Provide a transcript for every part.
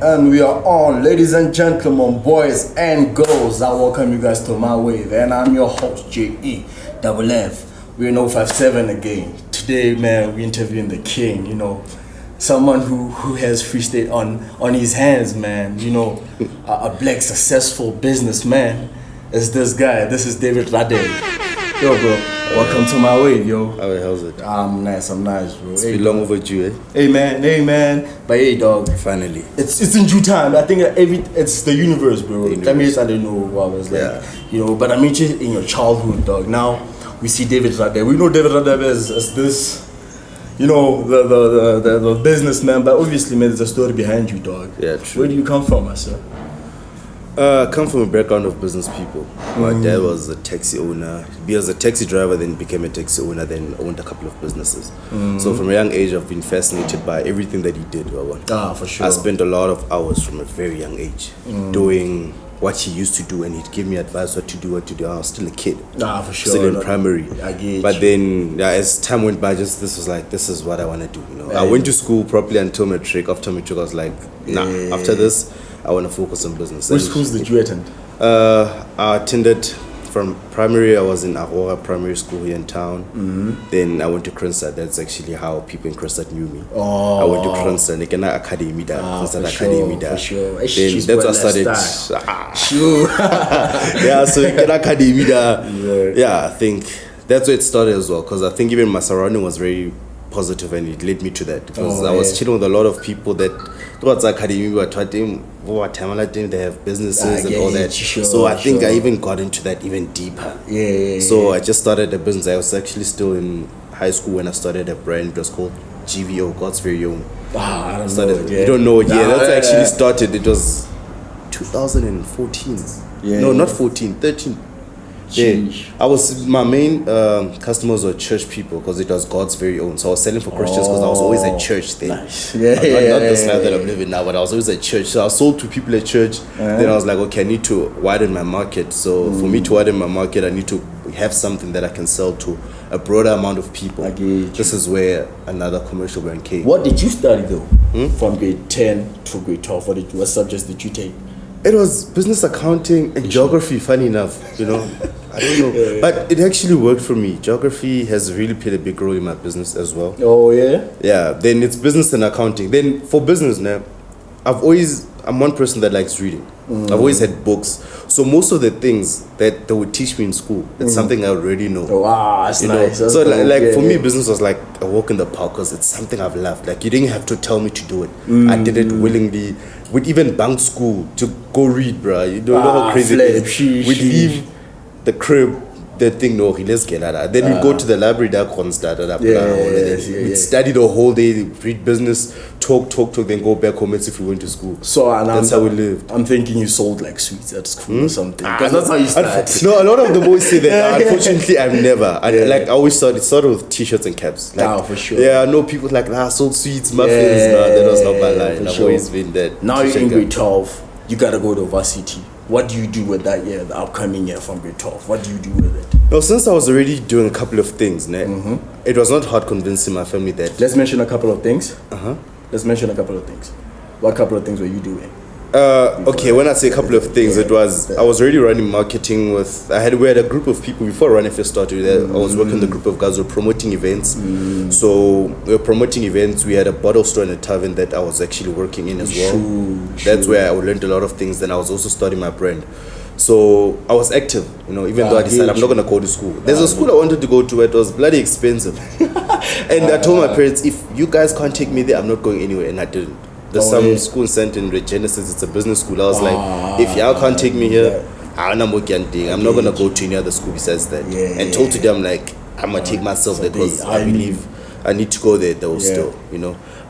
And we are on, ladies and gentlemen, boys and girls. I welcome you guys to my wave, and I'm your host JE. We're in 057 again. Today, man, we're interviewing the king. You know, someone who has free state on his hands, man. You know, a black successful businessman is this guy. This is David Radebe. Yo, bro. Welcome to my wave, yo. How's it? I'm nice, bro. It's been long overdue, eh? Hey man. But hey, dog. Finally. It's in due time. I think it's the universe, bro. That means I don't know what I was like. Yeah. You know, but I'm interested in your childhood, dog. Now we see David Radebe. We know David Radebe as this, you know, the businessman. But obviously, man, there's a story behind you, dog. Yeah, true. Where do you come from, my sir? I come from a background of business people. My dad was a taxi owner. He was a taxi driver, then became a taxi owner, then owned a couple of businesses. So from a young age, I've been fascinated by everything that he did. For sure. I spent a lot of hours from a very young age doing what he used to do, and he'd give me advice what to do. I was still a kid. For sure. Still in primary. I get But you. then, as time went by, this is what I want to do. You know, I went to school properly until matric. After matric, I was like, nah. After this, I want to focus on business. Which schools did you attend? I attended from primary. I was in Aurora Primary School here in town. Then I went to Kroonstad. That's actually how people in Kroonstad knew me. I went to Kroonstad. Ekena Academy da. Kroonstad Academy da. For sure. Then that's what I started. Sure. Yeah, so Ekena Academy da. Yeah, I think that's where it started as well. Because I think even my surrounding was very positive, and it led me to that. Because I was chilling with a lot of people that towards academy were trying they have businesses and all that. So I think I even got into that even deeper. So I just started a business. I was actually still in high school when I started a brand. It was called GVO, God's Very Own. I don't know it, You don't know it yet. That's actually started. It was 2014. No, not 14, 13. Yeah, my main customers were church people because it was God's Very Own. So I was selling for Christians because I was always at church then. Nice. Not this life that I'm living now, but I was always at church. So I sold to people at church. Then I was like, okay, I need to widen my market. So for me to widen my market, I need to have something that I can sell to a broader amount of people. This is where another commercial brand came. What did you study though? From grade 10 to grade 12, what subjects did you take? It was business accounting and geography, funny enough, you know. I don't know. But it actually worked for me. Geography has really played a big role in my business as well. Oh, yeah? Yeah, then it's business and accounting. Then for business now, I'm one person that likes reading. I've always had books. So most of the things that they would teach me in school, it's something I already know. Wow, that's nice. So for me, business was like a walk in the park because it's something I've loved. Like you didn't have to tell me to do it. I did it willingly. We'd even bunk school to go read, bro. You don't know how crazy it is. We'd leave the crib, the thing, no, let's get that. Then we'd go to the library, we'd study the whole day, read business, talk, then go back home as if we went to school. So that's how we lived. I'm thinking you sold like sweets at school or something. Because that's how you started. No, a lot of the boys say that. Unfortunately, I've never. I always started with t-shirts and caps. Like, for sure. Yeah, I know people like, I sold sweets, muffins. That was not my line. I've always been that. Now you're in grade 12. You gotta go to varsity. What do you do with that year, the upcoming year from grade 12? What do you do with it? No, since I was already doing a couple of things, it was not hard convincing my family that... Let's mention a couple of things. Let's mention a couple of things. What couple of things were you doing? Okay, when I say a couple of things, I was already running marketing with... We had a group of people before RunFS started. I was working with a group of guys who were promoting events. So we were promoting events. We had a bottle store and a tavern that I was actually working in as well. That's where I learned a lot of things. Then I was also starting my brand. So I was active, even though I decided I'm not going to go to school. There's a school I wanted to go to. It was bloody expensive. And I told my parents, if you guys can't take me there, I'm not going anywhere. And I didn't. There's some school sent in Genesis. It's a business school. I was like, if y'all can't take me here, I'm not going to go to any other school besides that. And told to them, like, I'm going to take myself there because I believe I need to go there though still,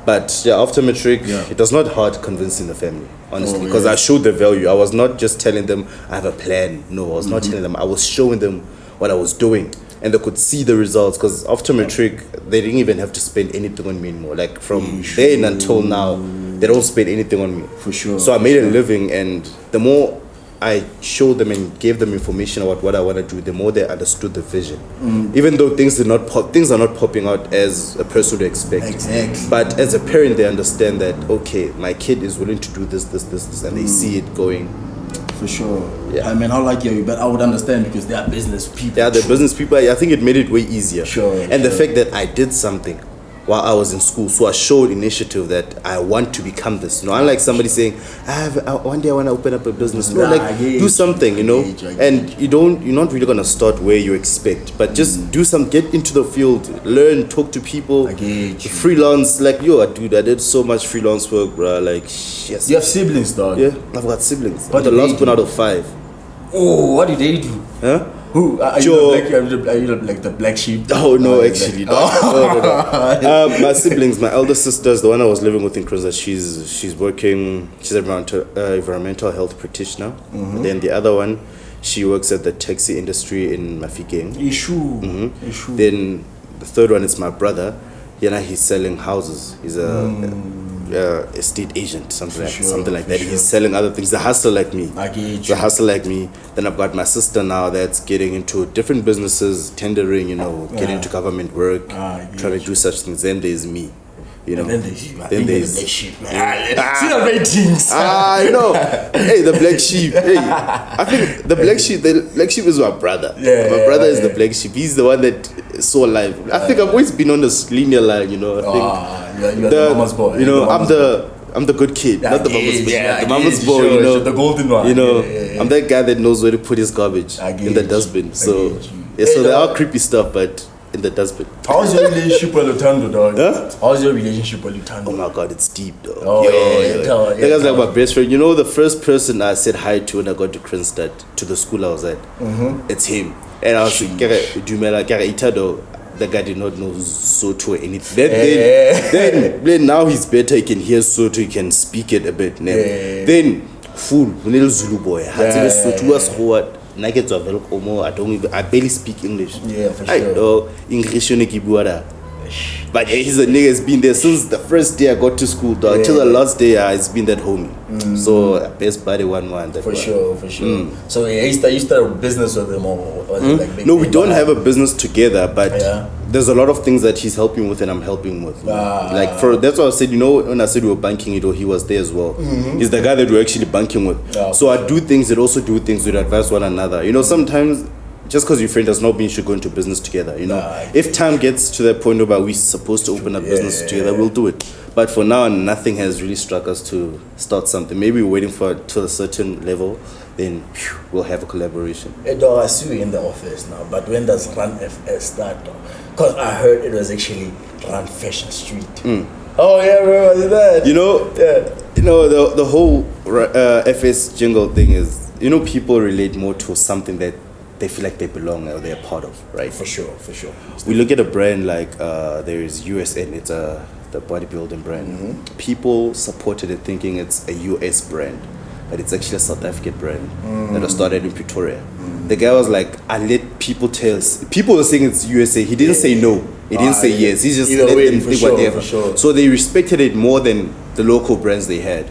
But after matric, it was not hard convincing the family, honestly, because I showed the value. I was not just telling them I have a plan. No, I was not telling them. I was showing them what I was doing. And they could see the results, because after matric, they didn't even have to spend anything on me anymore. Like from then until now, they don't spend anything on me. For sure. So I made a living, and the more I showed them and gave them information about what I want to do, the more they understood the vision. Even though things are not popping out as a person would expect. Exactly. But as a parent, they understand that, okay, my kid is willing to do this, and they see it going. For sure. Yeah. I mean, how lucky are you? But I would understand because they are business people. Yeah, the business people, I think it made it way easier. Sure. And the fact that I did something while I was in school, so I showed initiative that I want to become this. Unlike somebody saying, one day I want to open up a business. Do something, And you're not really gonna start where you expect, but just do some, get into the field, learn, talk to people, freelance. Like, dude, I did so much freelance work, bro. Like, yes. You have siblings, dog? Yeah, I've got siblings. What the did last they one out of 5. Oh, what did they do? Huh? Who are you? Like the black sheep? Oh no, actually, no. My siblings, my elder sister's the one I was living with in Crozza. She's working. She's an environmental health practitioner. And then the other one, she works at the taxi industry in Mafikeng. Issue. Then the third one is my brother. He's selling houses. He's a estate agent, something like that. Sure. He's selling other things. The hustle like me. I get you. The hustle like me. Then I've got my sister now that's getting into different businesses, tendering, getting into government work, trying to do such things. Then there's me. And then there's the black sheep, man. See the ratings. Hey, the black sheep. Hey, I think the black sheep is my brother. My brother is the black sheep. He's the one that saw life. I think I've always been on this linear line, I think you're the mama's boy. I'm the good kid, not the mama's boy. The mama's boy, sure, the golden one. I'm that guy that knows where to put his garbage in the dustbin. So so there are creepy stuff, but in the dustbin. How's your relationship with Lutando, dog? Huh? How's your relationship with Lutando? Oh my god, it's deep, dog. That guy's like my best friend. The first person I said hi to when I got to Kronstadt, to the school I was at, it's him. And I was like, the guy did not know Soto or anything. Then now he's better, he can hear Soto, he can speak it a bit. Then, fool, Zulu boy. I barely speak English. Yeah, for sure. I know English. But he's a nigga has been there since the first day I got to school, dog. Till the last day, he's been that homie. So best buddy one. For sure. So you started a business with him, or was it like big? No, we don't have a business together, but there's a lot of things that he's helping with and I'm helping with. That's why I said, when I said we were banking it, or he was there as well. He's the guy that we're actually banking with. So I do things, they also do things, we advise one another. Sometimes just because you're friends does not mean you should go into business together. If time gets to that point where we're supposed to open a business together, we'll do it. But for now, nothing has really struck us to start something. Maybe we're waiting for it to a certain level, then we'll have a collaboration. Hey, dog, I see you in the office now, but when does RunFS start? Because I heard it was actually Run Fashion Street. Oh yeah, bro, was that? The whole FS jingle thing is, people relate more to something that they feel like they belong or they're part of, right? For sure. We look at a brand like there is USN, it's the bodybuilding brand. People supported it thinking it's a US brand, but it's actually a South African brand that was started in Pretoria. The guy was like, I let people tell. People were saying it's USA. He didn't say no. He didn't say yes. He just let them think whatever. So they respected it more than the local brands they had.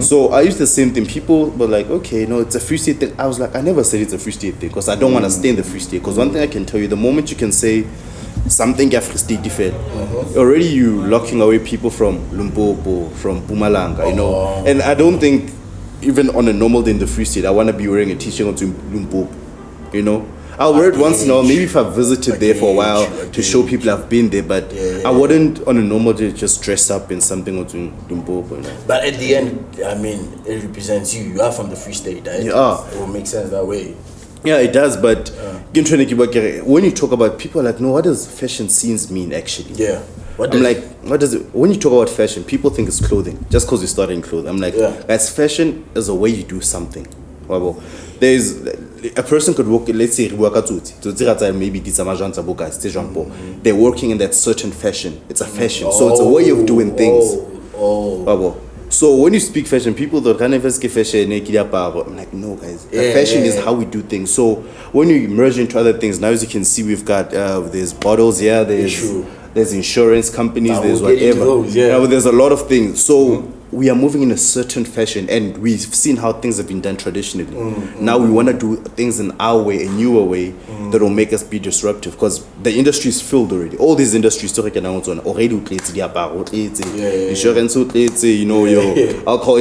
So I used the same thing. People were like, okay, no, it's a Free State thing. I was like, I never said it's a Free State thing because I don't want to stay in the Free State. Because one thing I can tell you, the moment you can say something Free State different, already you locking away people from Limpopo, from Mpumalanga, And I don't think even on a normal day in the Free State, I want to be wearing a t-shirt to Limpopo, I'll wear it once in a while, maybe if I visited there for a while to show people I've been there, but I wouldn't on a normal day just dress up in something or to Limpopo. But at the end, I mean, it represents you. You are from the Free State, right? Yeah. It will make sense that way. Yeah, it does, but when you talk about, people are like, no, what does fashion scenes mean actually? Yeah. What does it, when you talk about fashion, people think it's clothing, just because you started in clothing. I'm like, as fashion is a way you do something. There's a person could work, let's say, maybe they're working in that certain fashion. It's a fashion, so it's a way of doing things. So when you speak fashion, people thought RunFS ke fashion, I'm like, no guys, fashion is how we do things. So when you merge into other things, now as you can see, we've got there's bottles, there's insurance companies, there's whatever. Those, there's a lot of things. So we are moving in a certain fashion, and we've seen how things have been done traditionally. Now we want to do things in our way, a newer way that will make us be disruptive, because the industry is filled already. All these industries already insurance, your alcohol.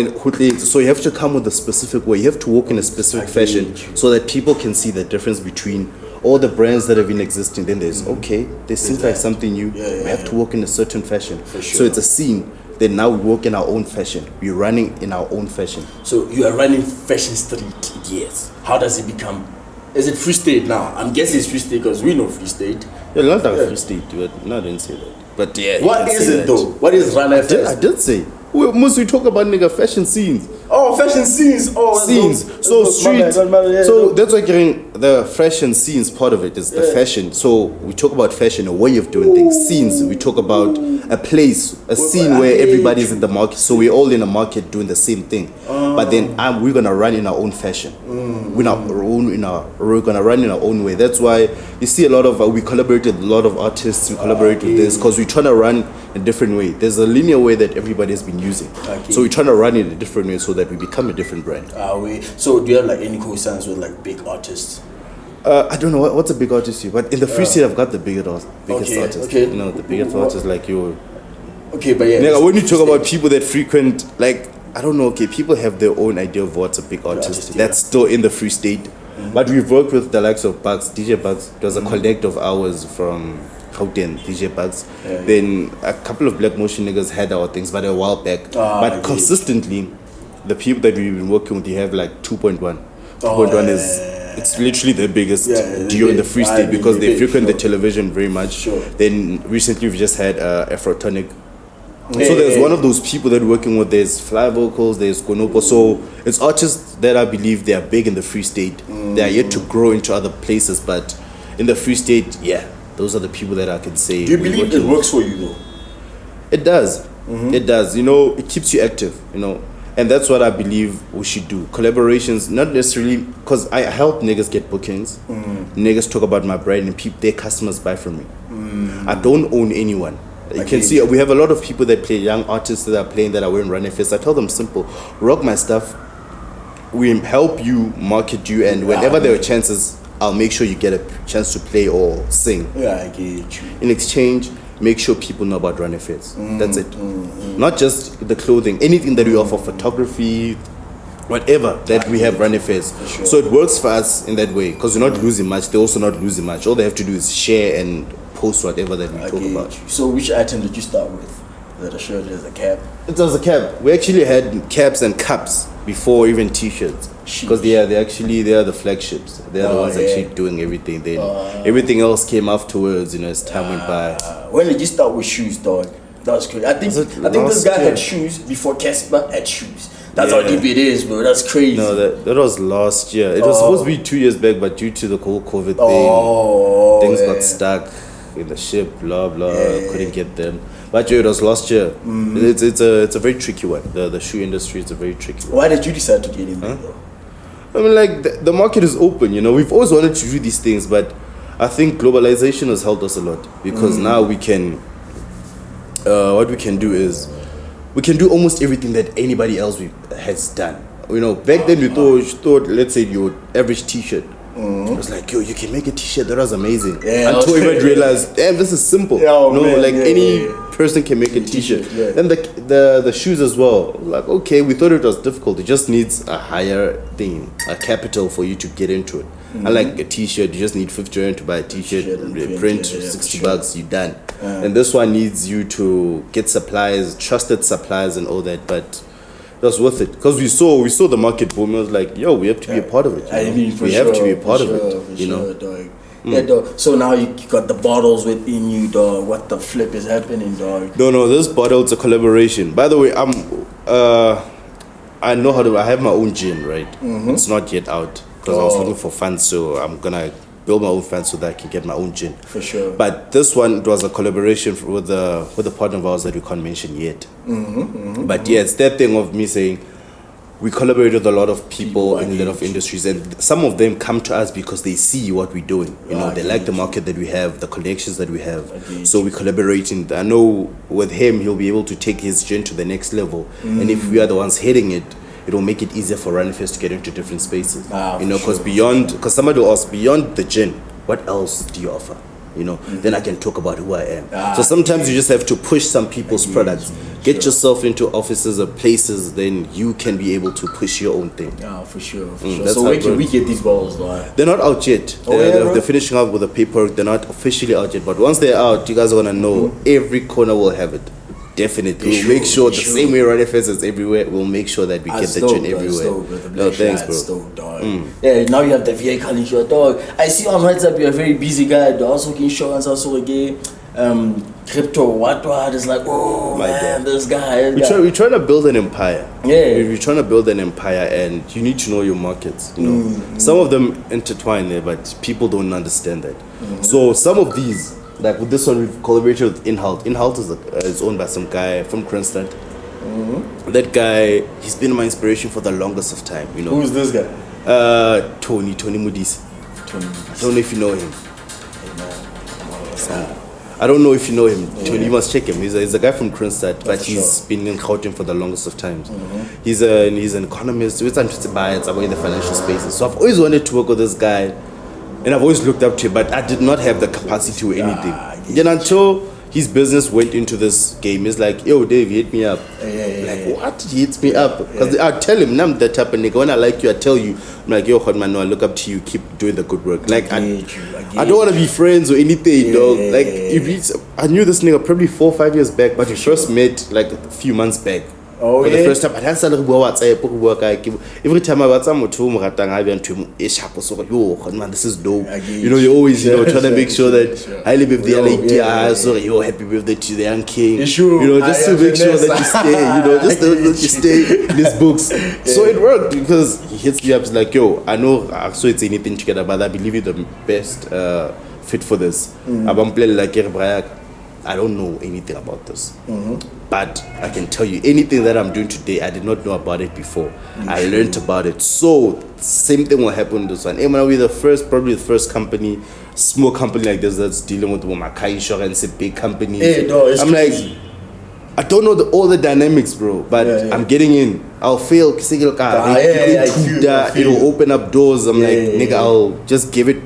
So you have to come with a specific way. You have to walk in a specific fashion so that people can see the difference between all the brands that have been existing. Then there's this seems like something new. We have to walk in a certain fashion. So it's a scene. Then now we walk in our own fashion. We're running in our own fashion. So you are running Fashion Street. Yes. How does it become? Is it Free State now? I'm guessing it's Free State because we know Free State. Yeah, not like Free State, but no, I didn't say that. But yeah. What is it though? What is RunFS? I did say. Must we talk about fashion scenes? Oh, fashion scenes. Oh, scenes. So street. So that's why getting the fashion scenes part of it is the fashion. So we talk about fashion, a way of doing things. Scenes. We talk about a place, a scene where everybody's in the market. So we're all in a market doing the same thing. But then we're gonna run in our own fashion. We're gonna run in our own way. That's why you see a lot of we collaborate with a lot of artists. We collaborate with this because we're trying to run a different way. There's a linear way that everybody has been using. So we're trying to run it a different way so that we become a different brand. So do you have like any co-signs with like big artists? I don't know what's a big artist here, but in the Free State I've got the biggest artists. Okay. You know, the biggest artists like you. Okay, but yeah. When you talk about people that frequent, like, I don't know, okay, people have their own idea of what's a big artist. That's still in the Free State. But we've worked with the likes of Bugs, DJ Bugs. It was a collect of ours from Gauteng, DJ Bugs. Then a couple of Black Motion niggas had our things, but a while back. But consistently, the people that we've been working with, they have like 2.1. 2.1 is... It's literally the biggest duo in the Free State because they frequent the television very much. Then recently we've just had Afrotonic. So there's one of those people that we're working with. There's Fly Vocals, there's Konopo. So it's artists that I believe they are big in the Free State. They are yet to grow into other places, but in the Free State, those are the people that I can say. Do you believe it works for you though? It does. It does. It keeps you active. And that's what I believe we should do. Collaborations, not necessarily, because I help niggas get bookings. Niggas talk about my brand and their customers buy from me. I don't own anyone. You can see we have a lot of people that play, young artists that are playing that are wearing RunFS. I tell them simple, rock my stuff. We help you, market you, and whenever there are chances, I'll make sure you get a chance to play or sing. Yeah, I get you. In exchange, make sure people know about RunFS. That's it. Not just the clothing, anything that we offer, photography, whatever that we have RunFS. So it works for us in that way because we're not losing much. They're also not losing much. All they have to do is share and post whatever that we talk about. So which item did you start with? Is it a shirt? Is it a cap? It was a cap. We actually had caps and cups before even t-shirts because they are the flagships. They are the ones actually doing everything. Then everything else came afterwards. As time went by. When did you start with shoes, dog? That was crazy. I think this guy had shoes before Casper had shoes. That's how deep it is, bro. That's crazy. No, that was last year. It was supposed to be 2 years back, but due to the whole COVID thing, things got stuck in the ship. Blah blah. Couldn't get them. But it was last year. It's a very tricky one. The shoe industry is a very tricky one. Why did you decide to get in there? I mean, like the market is open. We've always wanted to do these things, but I think globalization has helped us a lot because now we can. What we can do is we can do almost everything that anybody else has done. Back then we thought, let's say your average T-shirt. It was like, yo, you can make a T-shirt. That was amazing. Until everybody realized, damn, this is simple. Any person can make a T-shirt. Then the shoes as well. Like, okay, we thought it was difficult. It just needs a higher thing, a capital for you to get into it. Unlike a T-shirt, you just need 50 rand to buy a T-shirt, print $60, you're done. And this one needs you to get supplies, trusted supplies and all that, but it was worth it because we saw the market boom. It was like, yo, we have to be a part of it. We have to be a part of it. Dog. Yeah, dog. So now you got the bottles within you, dog. What the flip is happening, dog? No, this bottle, it's a collaboration. By the way, I have my own gin, right? It's not yet out because I was looking for funds, so I'm gonna build my own fans so that I can get my own gin. For sure. But this one, it was a collaboration with a partner of ours that we can't mention yet. But yeah, it's that thing of me saying, we collaborate with a lot of people in a lot of industries, and some of them come to us because they see what we're doing. You know, they like the market that we have, the connections that we have. So we collaborate. I know with him, he'll be able to take his gin to the next level. And if we are the ones heading it, it will make it easier for RunFS to get into different spaces. You know, because somebody will ask, beyond the gin, what else do you offer? You know, then I can talk about who I am. So sometimes you just have to push some people's products. Get yourself into offices or places, then you can be able to push your own thing. Yeah, for sure. So where can we get these bottles, though? They're not out yet. They're finishing up with the paperwork. They're not officially out yet. But once they're out, you guys are going to know every corner will have it. Definitely. We'll make sure the same way RunFS is everywhere, we'll make sure that we get the gin everywhere. No, thanks, bro. Yeah, now you have the vehicle in your dog. I see on WhatsApp you're a very busy guy. You're also insurance, also again. Crypto, what? It's like, oh my man, this guy. We're trying to build an empire. Yeah. We're trying to build an empire, and you need to know your markets. You know, some of them intertwine there, but people don't understand that. So some of these, like with this one, we've collaborated with Inhalt. Inhalt is owned by some guy from Kronstadt. That guy, he's been my inspiration for the longest of time. You know, who's this guy? Tony Moody's. I don't know if you know him. I don't know if you know him. Tony, you must check him. He's a guy from Kronstadt, but he's been in Gauteng for the longest of times. He's an economist. We're trying to buy it in the financial spaces. So I've always wanted to work with this guy, and I've always looked up to him, but I did not have the capacity or anything. Then until his business went into this game, he's like, yo, Dave, hit me up. Like, what? He hits me up. Because I tell him, I'm that type of nigga. When I like you, I tell you. I'm like, yo, man, no, I look up to you. Keep doing the good work. Like, I don't want to be friends or anything, dog. Like, I knew this nigga probably 4 or 5 years back, but we first met like a few months back. For the first time, I didn't every time I was man, this is dope. You know, you always trying to make sure that I live with the idea, so you're happy with the young king. You know, just to make sure that you stay, you know, just that you stay in his books. So it worked because he hits me up, he's like, yo, I know so it's anything together, but I believe you're the best fit for this. I don't know anything about this. But I can tell you anything that I'm doing today, I did not know about it before. I learned about it. So same thing will happen with this one. We're probably the first company, small company like this that's dealing with Makai Insurance, big companies. I'm like, I don't know all the dynamics, bro, but I'm getting in. I'll fail. It'll open up doors. I'm like, nigga, I'll just give it.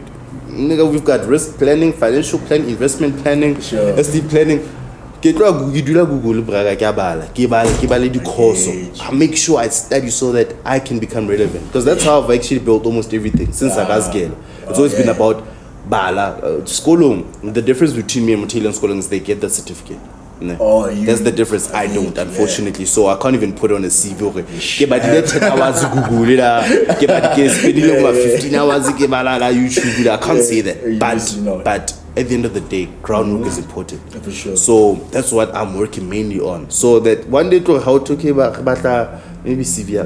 Nigga, we've got risk planning, financial planning, investment planning, SD planning. I make sure I study so that I can become relevant, because that's how I've actually built almost everything since I was girl. It's always been about bala skolong. The difference between me and Matilda Skolong is they get the certificate. That's the difference. I don't, unfortunately. So I can't even put on a CV. But 15 hours YouTube. I can't say that. But at the end of the day, groundwork is important. For sure. So that's what I'm working mainly on. So that one day to how to maybe CV.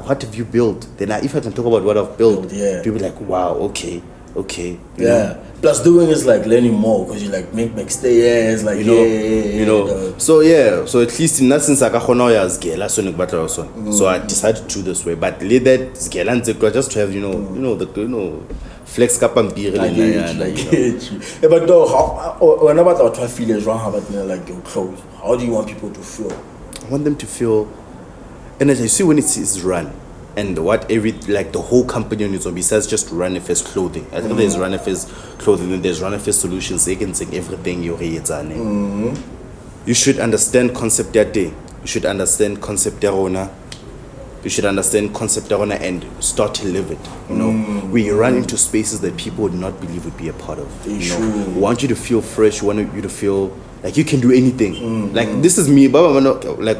What have you built? Then if I can talk about what I've built, people be like, wow, okay. Plus doing is like learning more, because you like make stay. It's like you know. So at least in that sense, so I decided to do this way. But let that just to have the flex cap and beer. I get you. But though, whenever I feel is wrong, how about like your clothes? How do you want people to feel? I want them to feel, and as you see when it is run. And the whole company on its own, besides just RunFS clothing. I think there's RunFS clothing, and there's RunFS solutions. They can sing everything you're You should understand concept that day. You should understand concept Derona. You should understand concept Derona and start to live it. You know, we run into spaces that people would not believe would be a part of. We want you to feel fresh. We want you to feel like you can do anything. Like this is me, like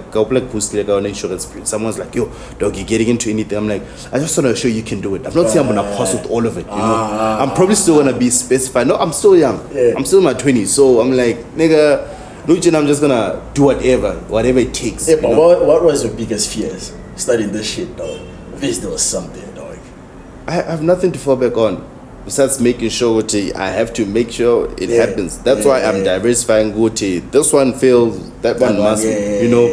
insurance. Someone's like, yo, dog, you're getting into anything. I'm like, I just want to show you can do it. I'm not saying I'm gonna pass with all of it. You know, I'm probably still gonna be specified. No, I'm still young. I'm still in my 20s. So I'm like, nigga, I'm just gonna do whatever it takes. But what was your biggest fears studying this shit, dog? At least there was something, dog. I have nothing to fall back on. besides making sure I have to make sure it happens. That's why I'm diversifying. This one fails, that one must, you know.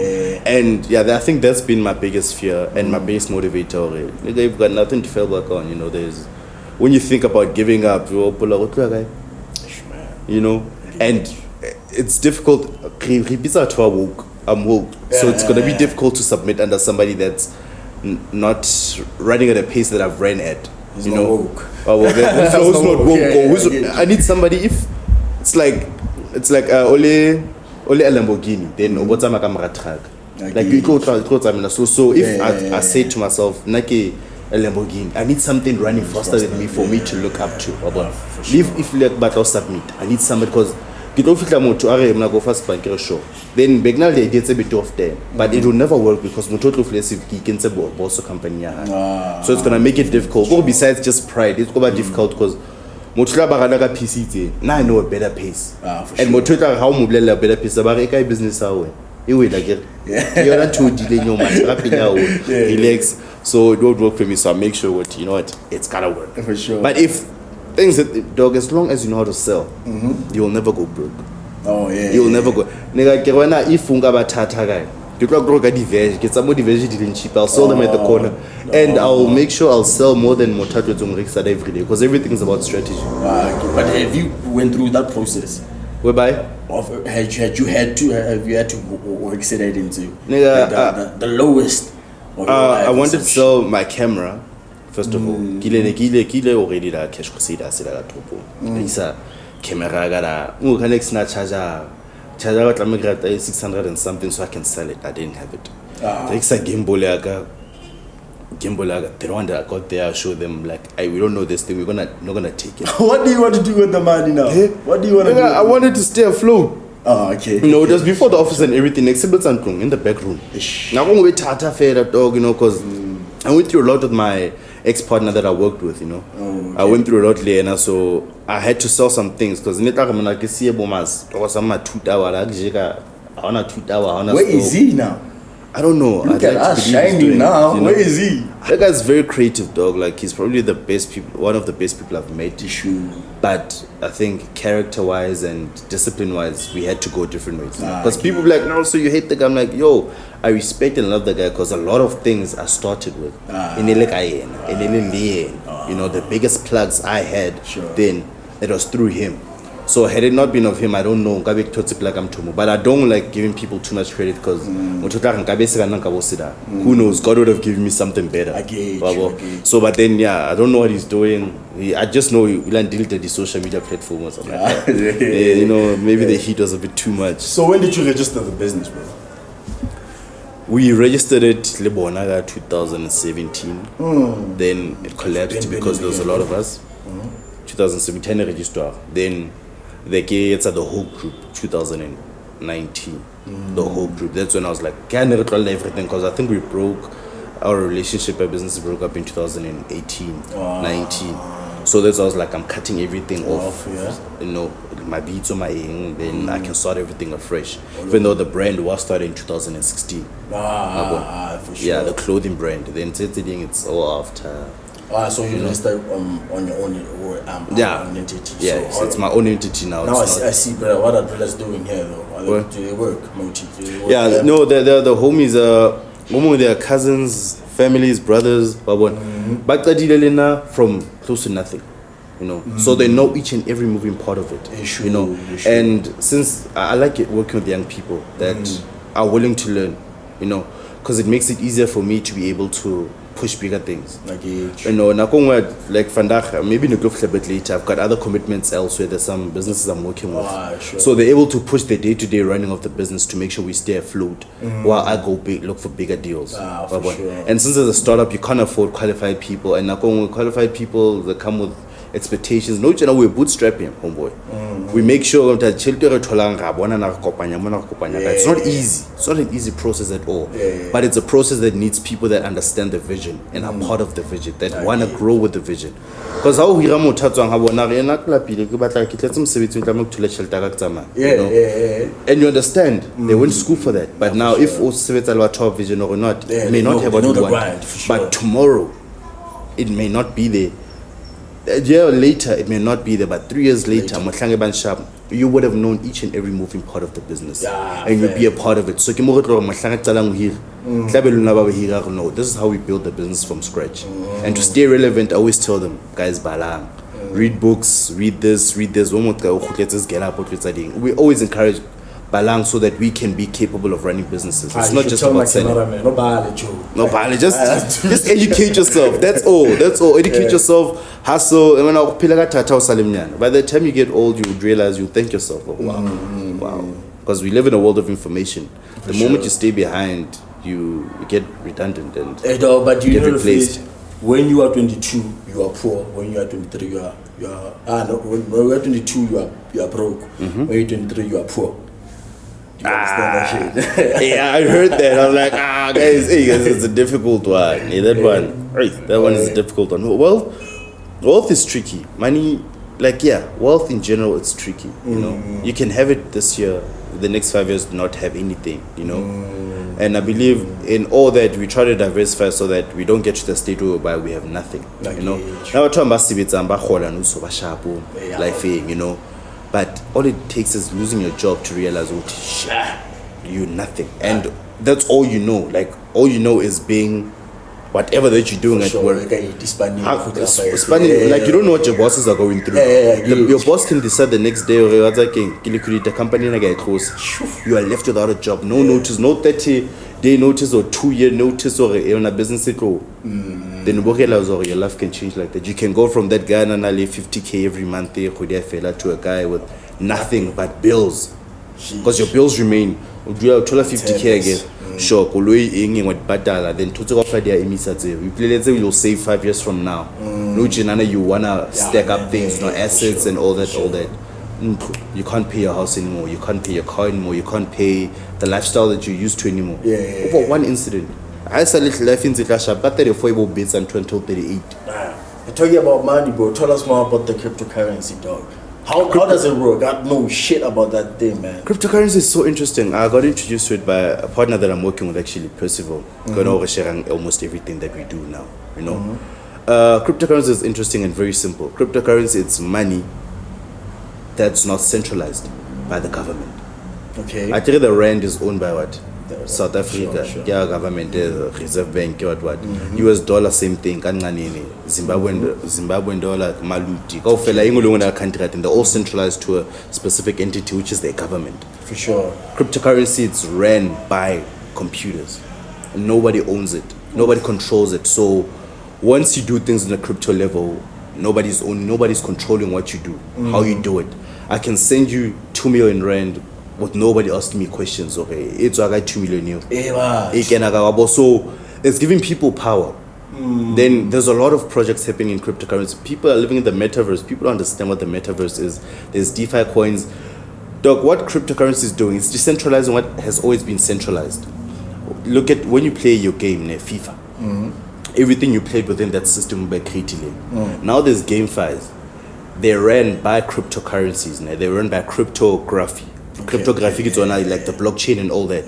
And I think that's been my biggest fear and my biggest motivator. You've got nothing to fall back on, you know. There's when you think about giving up, you know, and it's difficult. I'm woke, so it's gonna be difficult to submit under somebody that's not running at a pace that I've ran at. You know, woke. Oh, well, who's not woke? I need somebody. If it's like only a Lamborghini, then what's a camera truck? Like you go so if I say to myself, Nike a Lamborghini, I need something running faster than me for me to look up to. If like battle submit, I need somebody because get off the motor. I'm gonna go fast bank show. Then Begnal the idea a bit off there, but it will never work because motor flexive can say boss company. So it's gonna make it difficult. Go besides just pride, it's gonna be difficult because Motula Baranaga PC. Now I know a better pace. And Motula how mobile a better pace. About a business away. You will like it. You're not too delaying your match. Relax. So it won't work for me. So I make sure what you know what it's gotta work. For sure. But if things that dog, as long as you know how to sell, you will never go broke. You will never go. Nigga, if funga batata guy, you can grow the veg, get some more veg dealing cheap. I'll sell them at the corner, and I'll make sure I'll sell more than motato to Rixad every day because everything is about strategy. But have you went through that process? Whereby? Have you had to exit it into the lowest? I wanted to sell my camera. First of all, kile already da cash crusade se la tropo. Isa camera gara next na charger got like 600 and something so I can sell it. I didn't have it. It's a gimbal the one that I got there, I show them like, hey, we don't know this thing, we're not gonna take it. What do you want to do with the money now? What do you want to do? I wanted to stay afloat. Okay. You know, just before the office and everything, exhibits and in the back room. Now I'm going to tata fair that dog, you know, because I went through a lot with my ex-partner that I worked with, you know. I went through a lot later, so I had to sell some things because where is he now? I don't know. Look at us shining now. You know? Where is he? That guy's very creative, dog. Like he's probably the best people, one of the best people I've met. But I think character-wise and discipline-wise, we had to go different ways. Because people be like, no, so you hate the guy. I'm like, yo, I respect and love the guy because a lot of things I started with. You know, the biggest plugs I had, then it was through him. So had it not been of him, I don't know. But I don't like giving people too much credit because who knows? God would have given me something better. So, but then I don't know what he's doing. I just know he deleted the social media platform or something like that. You know, maybe the heat was a bit too much. So when did you register the business, bro? We registered it 2017. Then it collapsed because there was a lot of us. 2017 register. Then it's at the whole group 2019 the whole group. That's when I was like, can I control everything? Because I think we broke our relationship, our business broke up in 2018 19. So that's why I was like, I'm cutting everything off. You know, my beats on my ear, then I can start everything afresh. Even though the brand was started in 2016. For sure. Yeah, the clothing brand. Then it's all after. So you registered on your own entity. Yeah, so it's my own entity now. Now I see, brother. What are brothers doing here, though? Do they work? Yeah, no, they're the homies. Their cousins, families, brothers. But from close to nothing, you know. So they know each and every moving part of it, you know. And since I like it working with young people that are willing to learn, you know, because it makes it easier for me to be able to push bigger things. You know, like Vandaag, maybe in a bit later, I've got other commitments elsewhere. There's some businesses I'm working with. So they're able to push the day-to-day running of the business to make sure we stay afloat while I go look for bigger deals. And since as a startup, you can't afford qualified people. And with qualified people that come with expectations. No, you know, we're bootstrapping, homeboy. We make sure that it's not easy. It's not an easy process at all. But it's a process that needs people that understand the vision and are part of the vision, that want to grow with the vision. Because how we and you understand, they went to school for that. But now, if also vision or not, it may not have what you want. But tomorrow, it may not be there. a year later, it may not be there, but 3 years later, you would have known each and every moving part of the business, and you'd be a part of it. So, no, this is how we build the business from scratch. And to stay relevant, I always tell them, guys, balang, read books, read this. We always encourage balang so that we can be capable of running businesses. It's not just about selling. No biology, just educate yourself. That's all. Educate yourself, hustle. By the time you get old, you would realize, you thank yourself. Oh, wow. Because we live in a world of information. The moment you stay behind, you get redundant and but you get know replaced. When you are 22, you are poor. When you are 23, you are when you are 22, you are broke. When you're 23, you are poor. Do you understand that shit? Yeah, I heard that. I was like, guys, it's a difficult one. Yeah, that one is a difficult one. Well, wealth is tricky. Money, wealth in general, it's tricky. You know, you can have it this year, the next 5 years, not have anything. You know, and I believe in all that we try to diversify so that we don't get to the state whereby we have nothing. You know, now we're talking about you know. But all it takes is losing your job to realize you're nothing. And that's all you know. Like, all you know is being whatever that you're doing at work. Like, you don't know what your bosses are going through. Your boss can decide the next day, the company you are left without a job. No notice, no 30-day notice or 2-year notice or a business. Then your life can change like that. You can go from that guy and 50K every month to a guy with nothing but bills. Because your bills remain. You have 50K again. Sure, then let's say you'll save 5 years from now. You wanna stack up things, assets and all that. You can't pay your house anymore, you can't pay your car anymore, you can't pay the lifestyle that you're used to anymore. Over one incident. I saw little life in Zitasha, but 34 bits until 38. You're talking about money, bro. Tell us more about the cryptocurrency, dog. How does it work? I know shit about that thing, man. Cryptocurrency is so interesting. I got introduced to it by a partner that I'm working with, actually, Percival. Sharing almost everything that we do now, you know. Cryptocurrency is interesting and very simple. Cryptocurrency, it's money that's not centralized by the government. Okay. I think the rand is owned by what? South Africa, yeah, government, Reserve Bank, what? US dollar, same thing. Zimbabwean dollar, Maluti. They're all centralized to a specific entity, which is their government. For sure. Cryptocurrency, it's ran by computers. And nobody owns it. Nobody controls it. So once you do things in the crypto level, nobody's controlling what you do, how you do it. I can send you 2 million rand with nobody asking me questions. Okay, it's I got 2 million. So it's giving people power. Then there's a lot of projects happening in cryptocurrency. People are living in the metaverse. People don't understand what the metaverse is. There's DeFi coins. Dog, what cryptocurrency is doing, it's decentralizing what has always been centralized. Look at when you play your game, FIFA. Everything you played within that system will be created. Now there's GameFis. They're ran by cryptocurrencies. They're run by cryptography. Cryptography is like the blockchain and all that.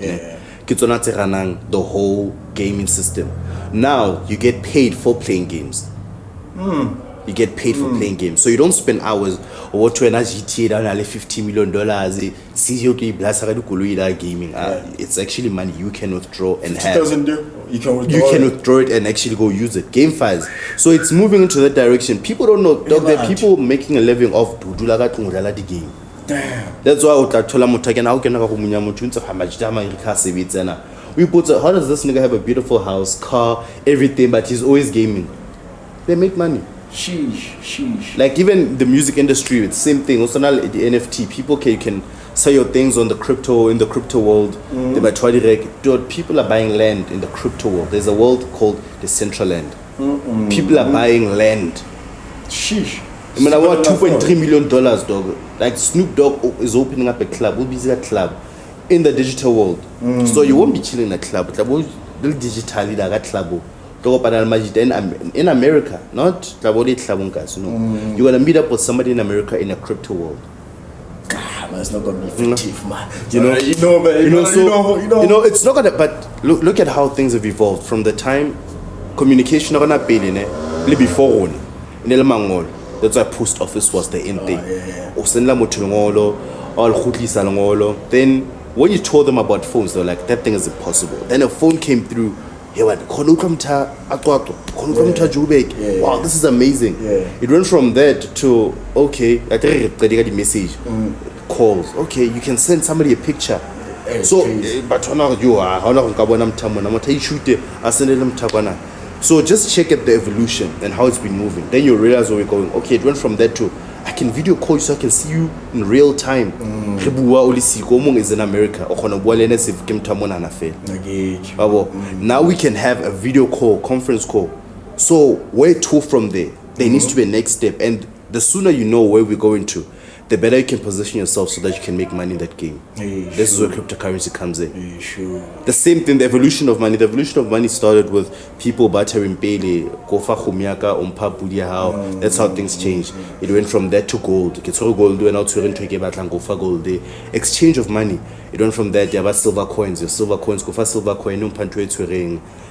The whole gaming system. Now you get paid for playing games. You get paid for playing games. So you don't spend hours or to an GTA down $50 million. Gaming. It's actually money you can withdraw and have. You can withdraw it and actually go use it. GameFis. So it's moving into that direction. People don't know. Dog, there are people making a living off the game. Damn. That's why how does this nigga have a beautiful house, car, everything, but he's always gaming? They make money. Sheesh. Like even the music industry, it's the same thing. Also now the NFT, people can sell your things in the crypto world. They buy dude, people are buying land in the crypto world. There's a world called the Central Land. People are buying land. Sheesh. I mean, I want $2.3 million, dog. Like Snoop Dogg is opening up a club. We'll be a club in the digital world. So you won't be chilling in a club. Digitally, that club. In America, not you're gonna meet up with somebody in America in a crypto world. Man, it's not gonna be effective, man. It's not gonna. But look at how things have evolved from the time communication before That's why post office was the end thing. Yeah. O send la motho lengolo, o le kgutlisa lengolo. Then when you told them about phones, they were like, that thing is impossible. Then a phone came through. Wow, this is amazing. It went from that to, okay, I think the message, calls. Okay, you can send somebody a picture. So, but so just check at the evolution and how it's been moving. Then you realize where we're going. Okay, it went from that to, I can video call you so I can see you in real time. Is in America. Now we can have a video call, conference call. So where to from there? There needs to be a next step. And the sooner you know where we're going to, the better you can position yourself so that you can make money in that game. This is where cryptocurrency comes in. The same thing, the evolution of money. The evolution of money started with people bartering pele, kofa khumiaka, umpa budiahao. That's how things changed. It went from that to gold. Gold went out to kofa gold. The exchange of money. It went from that, you have silver coins. Your silver coins, kofa silver coin,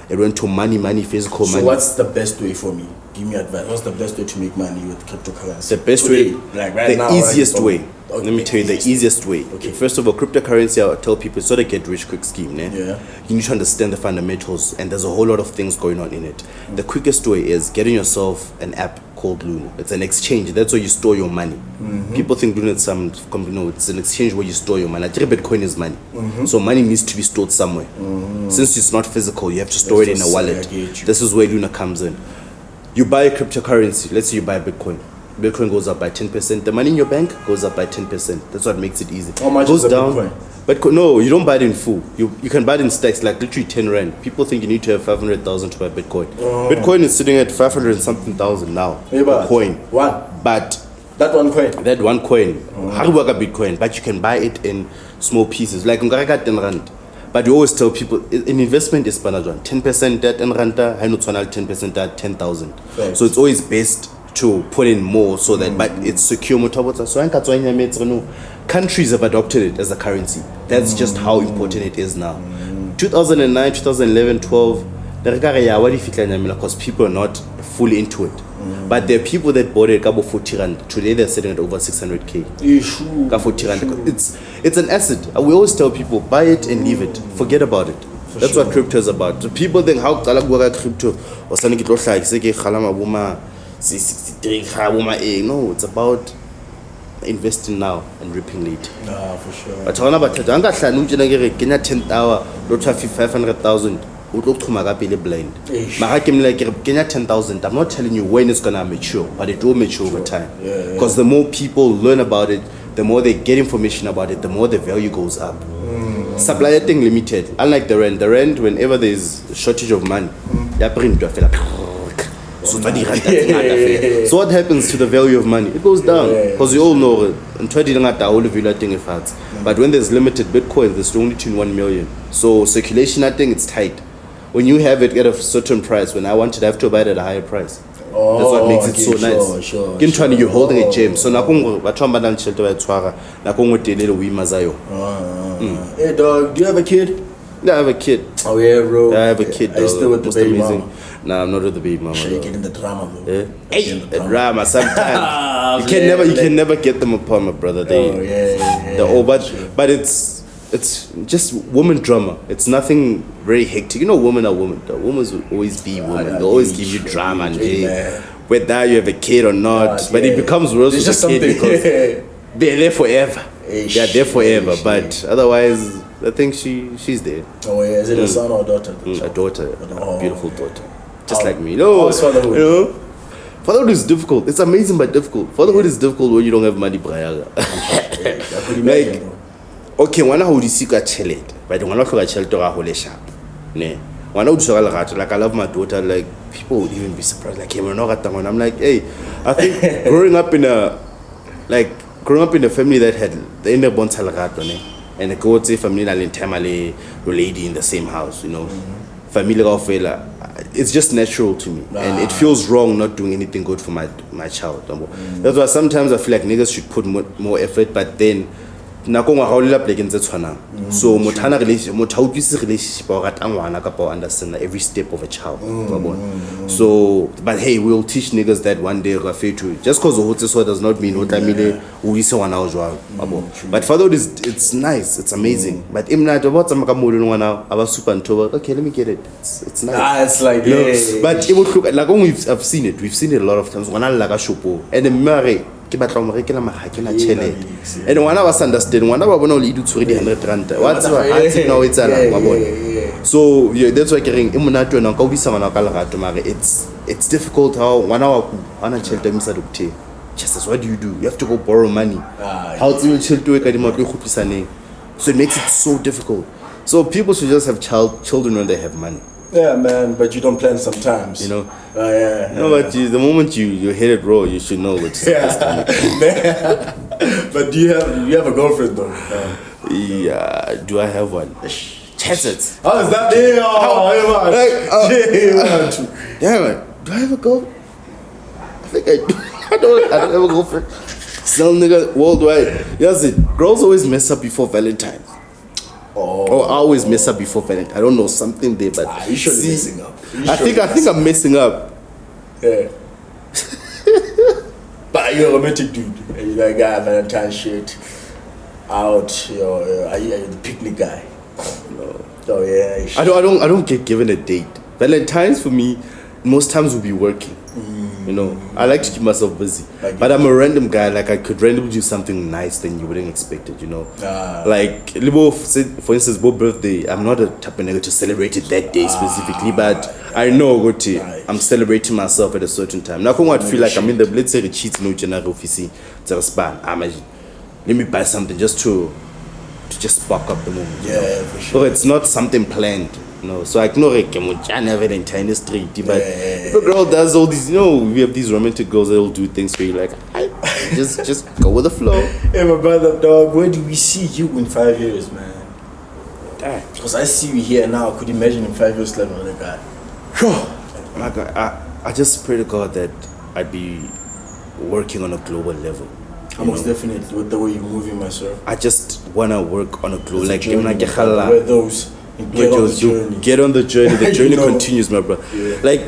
it went to money, physical money. So what's the best way for me? Give me advice. What's the best way to make money with cryptocurrency? The best way, like right now, easiest way. Okay. Let me tell you the easiest way. Okay. First of all, cryptocurrency, I'll tell people, it's not a get rich quick scheme. Yeah. You need to understand the fundamentals, and there's a whole lot of things going on in it. The quickest way is getting yourself an app called Luna. It's an exchange. That's where you store your money. People think Luna is some company. No, it's an exchange where you store your money. Bitcoin is money. So money needs to be stored somewhere. Since it's not physical, you have to store it in a wallet. This is where Luna comes in. You buy a cryptocurrency. Let's say you buy Bitcoin. Bitcoin goes up by 10%. The money in your bank goes up by 10%. That's what makes it easy. How much goes is down. Bitcoin? But no, you don't buy it in full. You can buy it in stacks, like literally 10 rand. People think you need to have 500,000 to buy Bitcoin. Bitcoin is sitting at 500 something thousand now. A coin. One. But that one coin. That one coin. How do you work a Bitcoin? But you can buy it in small pieces. Like 10 rand. But you always tell people, an investment is 10% that and ranta, 10% that 10,000. So it's always best to put in more so that, but it's secure. So countries have adopted it as a currency. That's just how important it is now. 2009, 2011, 12, because people are not fully into it. But there are people that bought it 40 rand. Today they're sitting at over 600k. 40 rand. It's an asset. We always tell people, buy it and leave it. Forget about it. That's what crypto is about. So people think how crypto no, it's about investing now and reaping later. For sure. But I'm 10th hour, 500,000. Blind. Like 10,000. I'm not telling you when it's gonna mature, but it will mature over time. Because the more people learn about it, the more they get information about it, the more the value goes up. Supply thing limited. Unlike the rent, whenever there's a shortage of money, so what happens to the value of money? It goes down. Because you all know but when there's limited Bitcoin, there's only 1 million. So circulation, I think it's tight. When you have it at a certain price, when I wanted, I have to buy it at a higher price. That's what makes it so nice. You're holding a gem. So Hey dog, do you have a kid? Yeah, I have a kid. Oh yeah, bro. Yeah, I have a kid. Are you still with the baby mama? Nah, I'm not with the baby mama. Sure, you get in the drama, bro. Yeah. Hey, the drama sometimes. You can never get them apart, my brother. They're all, but it's just woman drama. It's nothing very hectic. You know, women are women. The women will always be women. They'll always give you drama and whether you have a kid or not. But it becomes worse with a kid because they're there forever. They're there forever. But otherwise, I think she's there. Oh yeah, is it a son or a daughter? A daughter, a beautiful daughter, just like me. Fatherhood? Fatherhood is difficult. It's amazing but difficult. Fatherhood is difficult when you don't have money, Brian. Like, okay, ngwana ho di sika tšhelete, but ngwana hloka tšhelete ga hole sharp. Ne. Ngwana o tshwara lerato, like I love my daughter, like people would even be surprised, like, hey, I'm like, hey, I think growing up in a family that had the inner bonds lerato, ne. And I go to family in Tamale, lady in the same house, you know. Family of it's just natural to me. And it feels wrong not doing anything good for my child. That's why sometimes I feel like niggas should put more effort, but then nako ngwa ga o lela plekeng tse tshwanang so motho ha utlwise relationship wa rata ngwana kapa understand every step of a child so but hey we'll teach niggas that one day ga fetu just cause o hotse so does not mean o tlamile o ise ngwana o jwang but for those it's nice it's amazing but imna to botsa maka mo le ngwana aba super ntoba okay let me get it it's nice it's like but it would look like I've seen it a lot of times ngwana la ka shopo and mare ke batla mo rekela magakela chelete and ngwana was understand ngwana ba bona o le idutshore di 100 rand what's what now it's ala wa bona so yeah that's why kering e monate wena ka o bisa ngwana ka lerato mare it's difficult how ngwana wa ku ana chelete misa doctor just what do you have to go borrow money how do you chelete we ka di matlo khuphisaneng so it makes it so difficult so people should just have children when they have money. Yeah, man, but you don't plan sometimes. You know? Yeah. No, but the moment you hit it raw, you should know what to But do you have a girlfriend though? Yeah, do I have one? Chess it. How is that? Yeah, man. Do I have a girlfriend? I think I do. I don't have a girlfriend. Still nigga worldwide. Yes, girls always mess up before Valentine's. I always mess up before Valentine's. I don't know something there, but you should be messing up. I think I'm messing up. Yeah. But you're a romantic dude. You like Valentine's shit out. Are you the picnic guy? No. Oh yeah. I don't get given a date. Valentine's for me, most times will be working. You know, I like to keep myself busy, but I'm a random guy. Like I could randomly do something nice than you wouldn't expect it. You know, like Libo said, for instance, Bob's birthday. I'm not a type of nigga to celebrate it that day specifically, but I know what I'm celebrating myself at a certain time. Now, I feel like I'm in the let's say the cheats no general office to span. Let me buy something just to just spark up the moment. Yeah, for sure. So it's not something planned. No, so I ignore it. Valentine's street, but if a girl does all these, we have these romantic girls that'll do things for you, like just go with the flow. Hey, my brother, dog, where do we see you in 5 years, man? Because I see you here now. Could you imagine in 5 years level like that? My God, I just pray to God that I'd be working on a global level. Most definitely, with the way you're moving, myself. I just wanna work on a global, like where those. Get on the journey. The journey continues, my bro. Like,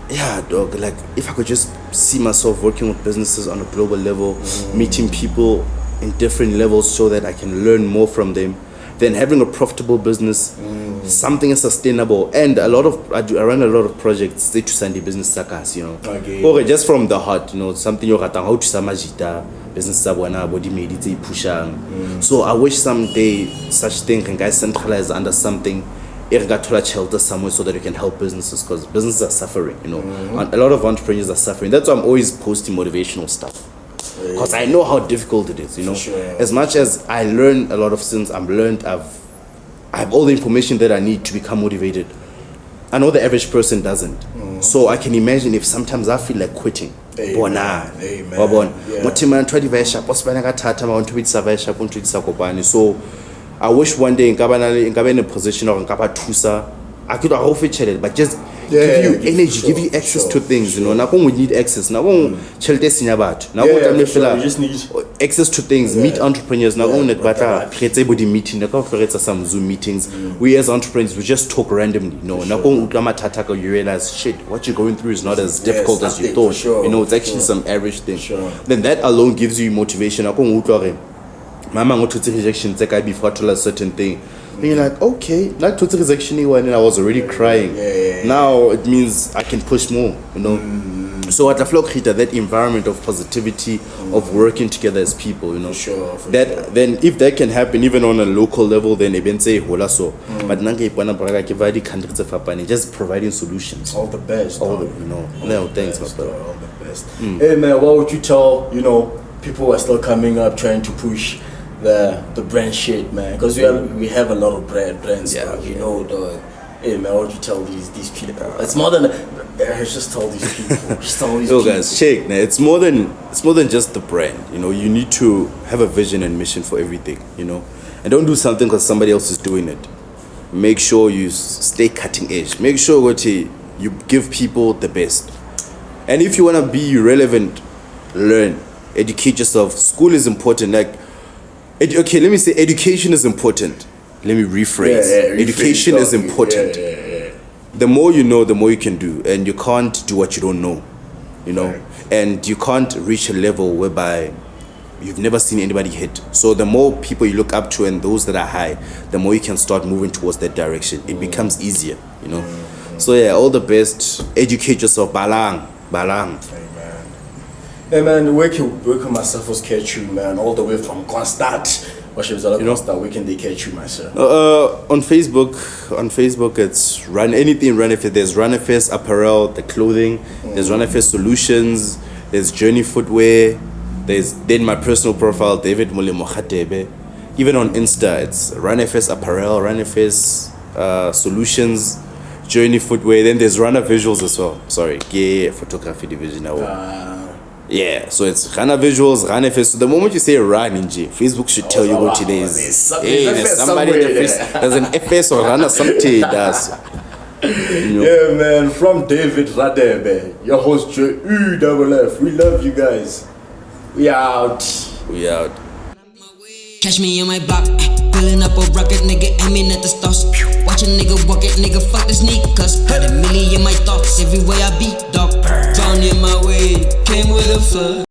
yeah, dog. Like, if I could just see myself working with businesses on a global level, meeting people in different levels, so that I can learn more from them. Then having a profitable business, something sustainable, and I run a lot of projects. They to Sunday business sakas, or just from the heart, something you're at how to samajita business sabwana body made it pushang. So I wish someday such thing can guys centralize under something. Shelter somewhere so that you can help businesses, because businesses are suffering. And a lot of entrepreneurs are suffering. That's why I'm always posting motivational stuff. Because I know how difficult it is, Sure. As much as I learn a lot of things, I have all the information that I need to become motivated. I know the average person doesn't. So I can imagine if sometimes I feel like quitting. So I wish one day in a position or I could offer it, but just give you energy, give you access to things, Now we need access. Now we just need access to things, meet entrepreneurs. Now we create meeting, some Zoom meetings. We as entrepreneurs, we just talk randomly. Now you realize shit, what you're going through is not as difficult as you thought. It's actually some average thing. Then that alone gives you motivation. Mama go to rejection before to a certain thing. And you're like, okay, like total rejection and I was already crying. Now it means I can push more, So at the flow creator, that environment of positivity, of working together as people, Then if that can happen even on a local level, then even say hola so. But just providing solutions. All the best. No, thanks, my brother. All the best. Hey man, what would you tell, people who are still coming up trying to push the brand shit, man, because we have a lot of brands, dog. Hey man, what do you tell these people? It's more than just tell these people. Just tell these people. Guys, shake. It's more than just the brand. You need to have a vision and mission for everything. And don't do something because somebody else is doing it. Make sure you stay cutting edge. Make sure you give people the best. And if you wanna be relevant, learn, educate yourself. School is important. Like, Okay, let me say education is important. Let me rephrase. Education is important. The more you know, the more you can do, and you can't do what you don't know, you know. And you can't reach a level whereby you've never seen anybody hit. So the more people you look up to and those that are high, the more you can start moving towards that direction. It becomes easier, you know. So yeah, all the best. Educate yourself. Balang. Hey man, where can myself catch you, man? All the way from Constant. Where can they catch you, myself? On Facebook, it's RunFS. There's RunFS apparel, the clothing. There's RunFS solutions. There's Journey footwear. There's then my personal profile, David Mulimo Radebe. Even on Insta, it's RunFS apparel, RunFS solutions, Journey footwear. Then there's Runner visuals as well. Sorry, photography division. Yeah, so it's Runner visuals, RunFS. So the moment you say Run in Facebook should tell you what it is. There's somebody there's an FS or Runner something does. Yeah, man. From David Radebe, your host JE. We love you guys. We out. Catch me in my block, pulling up a rocket, nigga, aiming at the stars. Watch a nigga walk it, nigga, fuck the sneakers. 100 million in my thoughts, everywhere I be, dog. Found in my way, came with a flood.